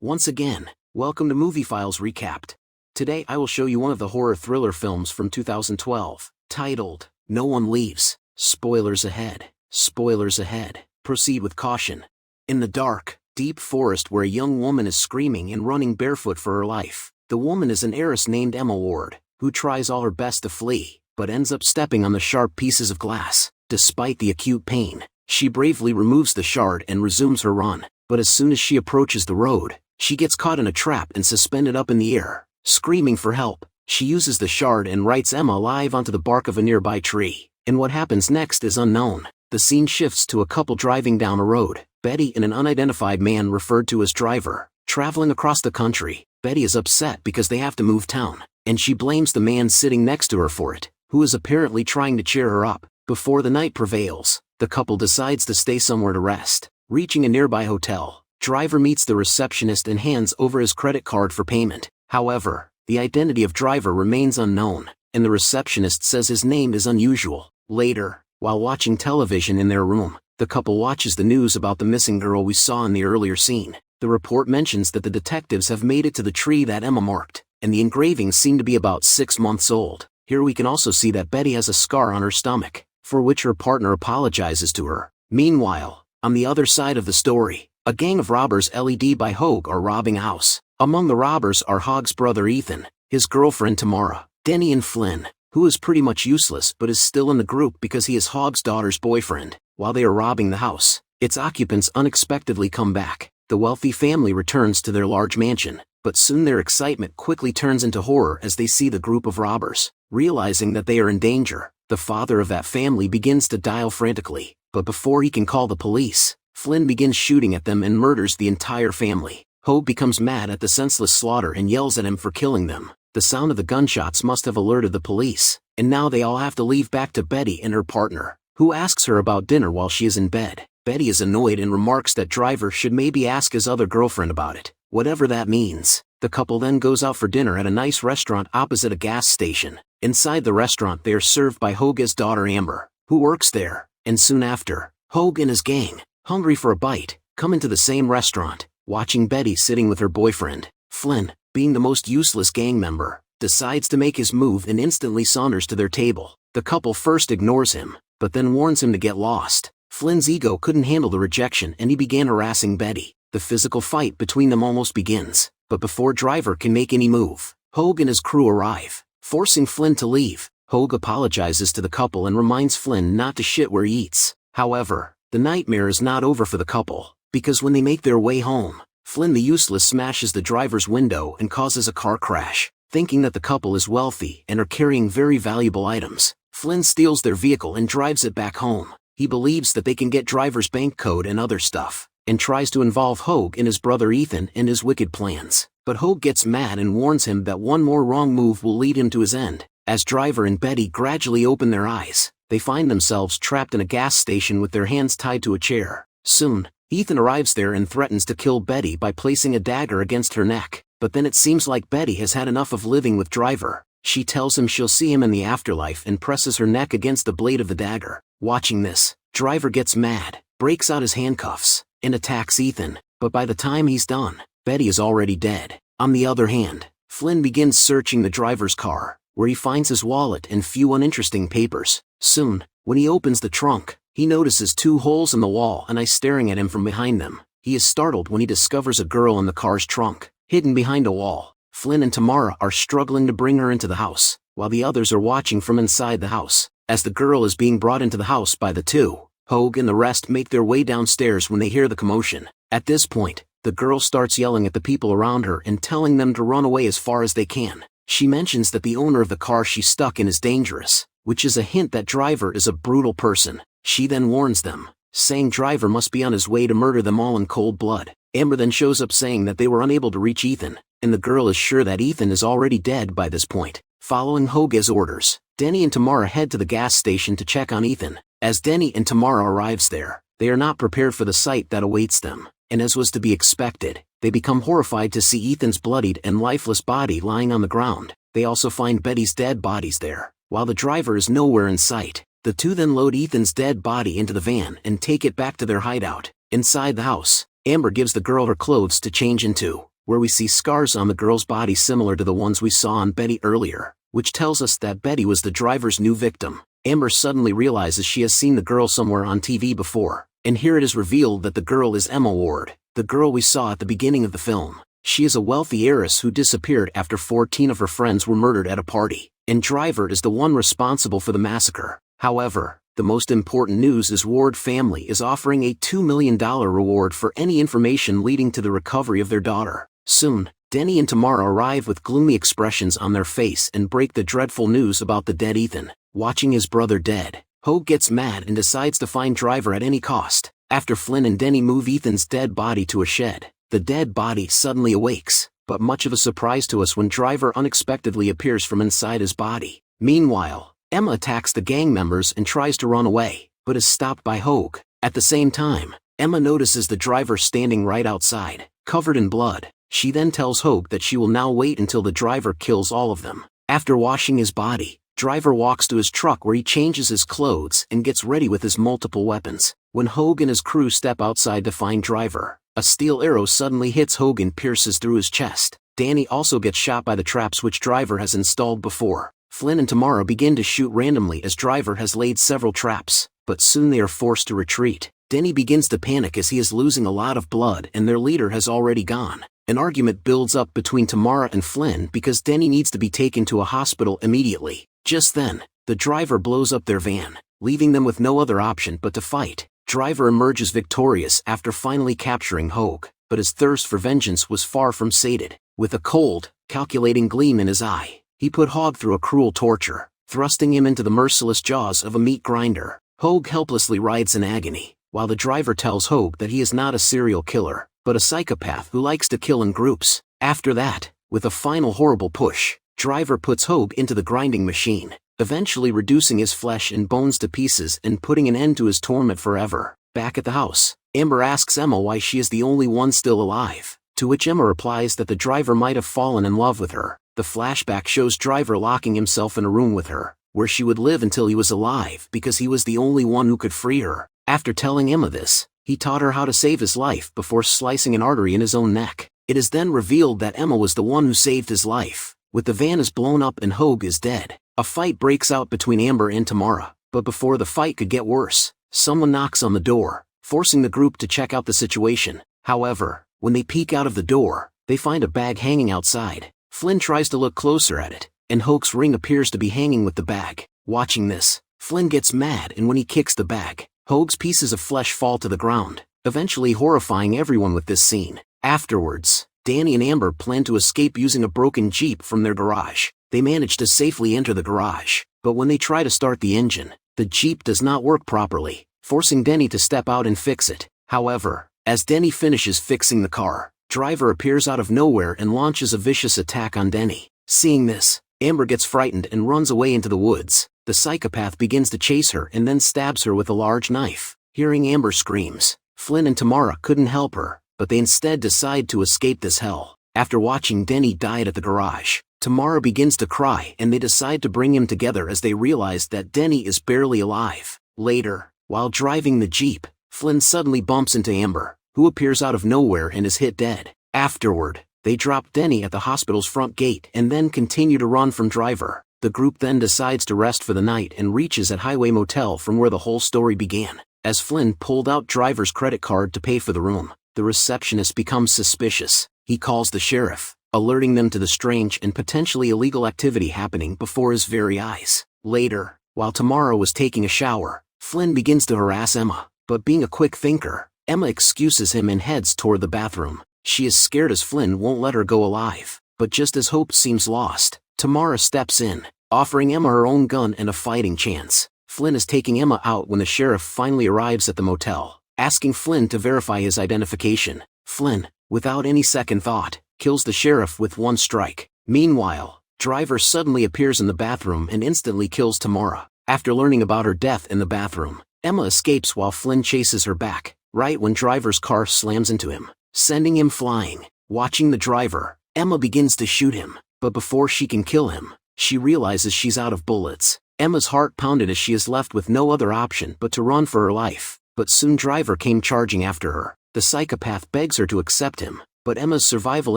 Once again, welcome to Movie Files Recapped. Today I will show you one of the horror thriller films from 2012, titled, No One Leaves. Spoilers ahead. Spoilers ahead. Proceed with caution. In the dark, deep forest where a young woman is screaming and running barefoot for her life. The woman is an heiress named Emma Ward, who tries all her best to flee, but ends up stepping on the sharp pieces of glass. Despite the acute pain, she bravely removes the shard and resumes her run, but as soon as she approaches the road, she gets caught in a trap and suspended up in the air. Screaming for help, she uses the shard and writes Emma alive onto the bark of a nearby tree, and what happens next is unknown. The scene shifts to a couple driving down a road, Betty and an unidentified man referred to as driver, traveling across the country. Betty is upset because they have to move town, and she blames the man sitting next to her for it, who is apparently trying to cheer her up. Before the night prevails, the couple decides to stay somewhere to rest. Reaching a nearby hotel, Driver meets the receptionist and hands over his credit card for payment. However, the identity of Driver remains unknown, and the receptionist says his name is unusual. Later, while watching television in their room, the couple watches the news about the missing girl we saw in the earlier scene. The report mentions that the detectives have made it to the tree that Emma marked, and the engravings seem to be about 6 months old. Here we can also see that Betty has a scar on her stomach, for which her partner apologizes to her. Meanwhile, on the other side of the story, a gang of robbers led by Hogue are robbing a house. Among the robbers are Hogue's brother Ethan, his girlfriend Tamara, Denny and Flynn, who is pretty much useless but is still in the group because he is Hogue's daughter's boyfriend. While they are robbing the house, its occupants unexpectedly come back. The wealthy family returns to their large mansion, but soon their excitement quickly turns into horror as they see the group of robbers. Realizing that they are in danger, the father of that family begins to dial frantically, but before he can call the police, Flynn begins shooting at them and murders the entire family. Hogue becomes mad at the senseless slaughter and yells at him for killing them. The sound of the gunshots must have alerted the police, and now they all have to leave back to Betty and her partner, who asks her about dinner while she is in bed. Betty is annoyed and remarks that Driver should maybe ask his other girlfriend about it, whatever that means. The couple then goes out for dinner at a nice restaurant opposite a gas station. Inside the restaurant they are served by Hogue's daughter Amber, who works there, and soon after, Hogue and his gang, hungry for a bite, come into the same restaurant. Watching Betty sitting with her boyfriend, Flynn, being the most useless gang member, decides to make his move and instantly saunters to their table. The couple first ignores him, but then warns him to get lost. Flynn's ego couldn't handle the rejection and he began harassing Betty. The physical fight between them almost begins, but before Driver can make any move, Hogue and his crew arrive, forcing Flynn to leave. Hogue apologizes to the couple and reminds Flynn not to shit where he eats. However, the nightmare is not over for the couple, because when they make their way home, Flynn the useless smashes the driver's window and causes a car crash. Thinking that the couple is wealthy and are carrying very valuable items, Flynn steals their vehicle and drives it back home. He believes that they can get Driver's bank code and other stuff, and tries to involve Hogue and his brother Ethan in his wicked plans. But Hogue gets mad and warns him that one more wrong move will lead him to his end. As Driver and Betty gradually open their eyes, they find themselves trapped in a gas station with their hands tied to a chair. Soon, Ethan arrives there and threatens to kill Betty by placing a dagger against her neck. But then it seems like Betty has had enough of living with Driver. She tells him she'll see him in the afterlife and presses her neck against the blade of the dagger. Watching this, Driver gets mad, breaks out his handcuffs, and attacks Ethan. But by the time he's done, Betty is already dead. On the other hand, Flynn begins searching the driver's car, where he finds his wallet and few uninteresting papers. Soon, when he opens the trunk, he notices 2 holes in the wall and eyes staring at him from behind them. He is startled when he discovers a girl in the car's trunk, hidden behind a wall. Flynn and Tamara are struggling to bring her into the house, while the others are watching from inside the house. As the girl is being brought into the house by the two, Hogue and the rest make their way downstairs when they hear the commotion. At this point, the girl starts yelling at the people around her and telling them to run away as far as they can. She mentions that the owner of the car she's stuck in is dangerous, which is a hint that Driver is a brutal person. She then warns them, saying Driver must be on his way to murder them all in cold blood. Amber then shows up saying that they were unable to reach Ethan, and the girl is sure that Ethan is already dead by this point. Following Hogue's orders, Denny and Tamara head to the gas station to check on Ethan. As Denny and Tamara arrives there, they are not prepared for the sight that awaits them, and as was to be expected, they become horrified to see Ethan's bloodied and lifeless body lying on the ground. They also find Betty's dead bodies there, while the driver is nowhere in sight. The two then load Ethan's dead body into the van and take it back to their hideout. Inside the house, Amber gives the girl her clothes to change into, where we see scars on the girl's body similar to the ones we saw on Betty earlier, which tells us that Betty was the driver's new victim. Amber suddenly realizes she has seen the girl somewhere on TV before, and here it is revealed that the girl is Emma Ward, the girl we saw at the beginning of the film. She is a wealthy heiress who disappeared after 14 of her friends were murdered at a party, and Driver is the one responsible for the massacre. However, the most important news is Ward family is offering a $2 million reward for any information leading to the recovery of their daughter. Soon, Denny and Tamara arrive with gloomy expressions on their face and break the dreadful news about the dead Ethan. Watching his brother dead, Hogue gets mad and decides to find Driver at any cost. After Flynn and Denny move Ethan's dead body to a shed, the dead body suddenly awakes, but much of a surprise to us when Driver unexpectedly appears from inside his body. Meanwhile, Emma attacks the gang members and tries to run away, but is stopped by Hogue. At the same time, Emma notices the driver standing right outside, covered in blood. She then tells Hogue that she will now wait until the driver kills all of them. After washing his body, Driver walks to his truck where he changes his clothes and gets ready with his multiple weapons. When Hogue and his crew step outside to find Driver, a steel arrow suddenly hits Hogue and pierces through his chest. Danny also gets shot by the traps which Driver has installed before. Flynn and Tamara begin to shoot randomly as Driver has laid several traps, but soon they are forced to retreat. Denny begins to panic as he is losing a lot of blood and their leader has already gone. An argument builds up between Tamara and Flynn because Denny needs to be taken to a hospital immediately. Just then, the driver blows up their van, leaving them with no other option but to fight. Driver emerges victorious after finally capturing Hogue, but his thirst for vengeance was far from sated. With a cold, calculating gleam in his eye, he put Hogue through a cruel torture, thrusting him into the merciless jaws of a meat grinder. Hogue helplessly writhes in agony, while the driver tells Hogue that he is not a serial killer, but a psychopath who likes to kill in groups. After that, with a final horrible push, Driver puts Hogue into the grinding machine, eventually reducing his flesh and bones to pieces and putting an end to his torment forever. Back at the house, Amber asks Emma why she is the only one still alive, to which Emma replies that the driver might have fallen in love with her. The flashback shows Driver locking himself in a room with her, where she would live until he was alive because he was the only one who could free her. After telling Emma this, he taught her how to save his life before slicing an artery in his own neck. It is then revealed that Emma was the one who saved his life. With the van is blown up and Hogue is dead, a fight breaks out between Amber and Tamara, but before the fight could get worse, someone knocks on the door, forcing the group to check out the situation. However, when they peek out of the door, they find a bag hanging outside. Flynn tries to look closer at it, and Hogue's ring appears to be hanging with the bag. Watching this, Flynn gets mad and when he kicks the bag, Hogue's pieces of flesh fall to the ground, eventually horrifying everyone with this scene. Afterwards, Danny and Amber plan to escape using a broken Jeep from their garage. They manage to safely enter the garage, but when they try to start the engine, the Jeep does not work properly, forcing Denny to step out and fix it. However, as Denny finishes fixing the car, Driver appears out of nowhere and launches a vicious attack on Denny. Seeing this, Amber gets frightened and runs away into the woods. The psychopath begins to chase her and then stabs her with a large knife. Hearing Amber screams, Flynn and Tamara couldn't help her, but they instead decide to escape this hell. After watching Denny die at the garage, Tamara begins to cry and they decide to bring him together as they realize that Denny is barely alive. Later, while driving the Jeep, Flynn suddenly bumps into Amber, who appears out of nowhere and is hit dead. Afterward, they drop Denny at the hospital's front gate and then continue to run from Driver. The group then decides to rest for the night and reaches at Highway Motel from where the whole story began. As Flynn pulled out Driver's credit card to pay for the room, the receptionist becomes suspicious. He calls the sheriff, alerting them to the strange and potentially illegal activity happening before his very eyes. Later, while Tamara was taking a shower, Flynn begins to harass Emma, but being a quick thinker, Emma excuses him and heads toward the bathroom. She is scared as Flynn won't let her go alive, but just as hope seems lost, Tamara steps in, offering Emma her own gun and a fighting chance. Flynn is taking Emma out when the sheriff finally arrives at the motel, asking Flynn to verify his identification. Flynn, without any second thought, kills the sheriff with one strike. Meanwhile, Driver suddenly appears in the bathroom and instantly kills Tamara. After learning about her death in the bathroom, Emma escapes while Flynn chases her back, right when Driver's car slams into him, sending him flying. Watching the driver, Emma begins to shoot him, but before she can kill him, she realizes she's out of bullets. Emma's heart pounded as she is left with no other option but to run for her life, but soon Driver came charging after her. The psychopath begs her to accept him, But Emma's survival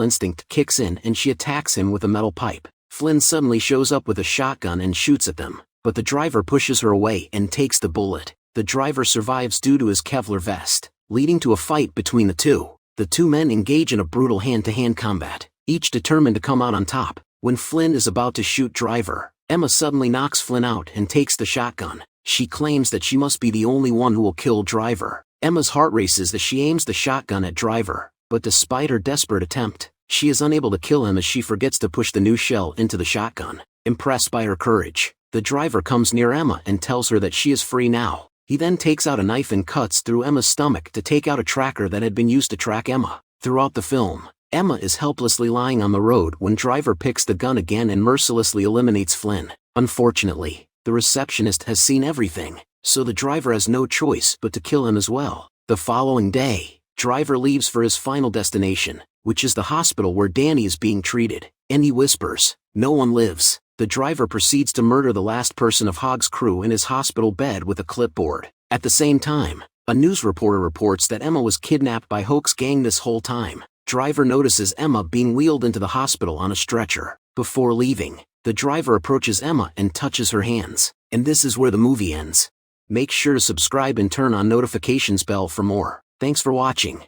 instinct kicks in and she attacks him with a metal pipe. Flynn suddenly shows up with a shotgun and shoots at them, but the driver pushes her away and takes the bullet. The driver survives due to his Kevlar vest, leading to a fight between the two. The two men engage in a brutal hand-to-hand combat, each determined to come out on top. When Flynn is about to shoot driver, Emma suddenly knocks Flynn out and takes the shotgun. She claims that she must be the only one who will kill driver. Emma's heart races as she aims the shotgun at driver, but despite her desperate attempt, she is unable to kill him as she forgets to push the new shell into the shotgun. Impressed by her courage, the driver comes near Emma and tells her that she is free now. He then takes out a knife and cuts through Emma's stomach to take out a tracker that had been used to track Emma. Throughout the film, Emma is helplessly lying on the road when driver picks the gun again and mercilessly eliminates Flynn. Unfortunately, the receptionist has seen everything, so the driver has no choice but to kill him as well. The following day, driver leaves for his final destination, which is the hospital where Danny is being treated, and he whispers, "No one lives." The driver proceeds to murder the last person of Hogg's crew in his hospital bed with a clipboard. At the same time, a news reporter reports that Emma was kidnapped by Hogg's gang this whole time. Driver notices Emma being wheeled into the hospital on a stretcher. Before leaving, the driver approaches Emma and touches her hands, and this is where the movie ends. Make sure to subscribe and turn on notifications bell for more. Thanks for watching.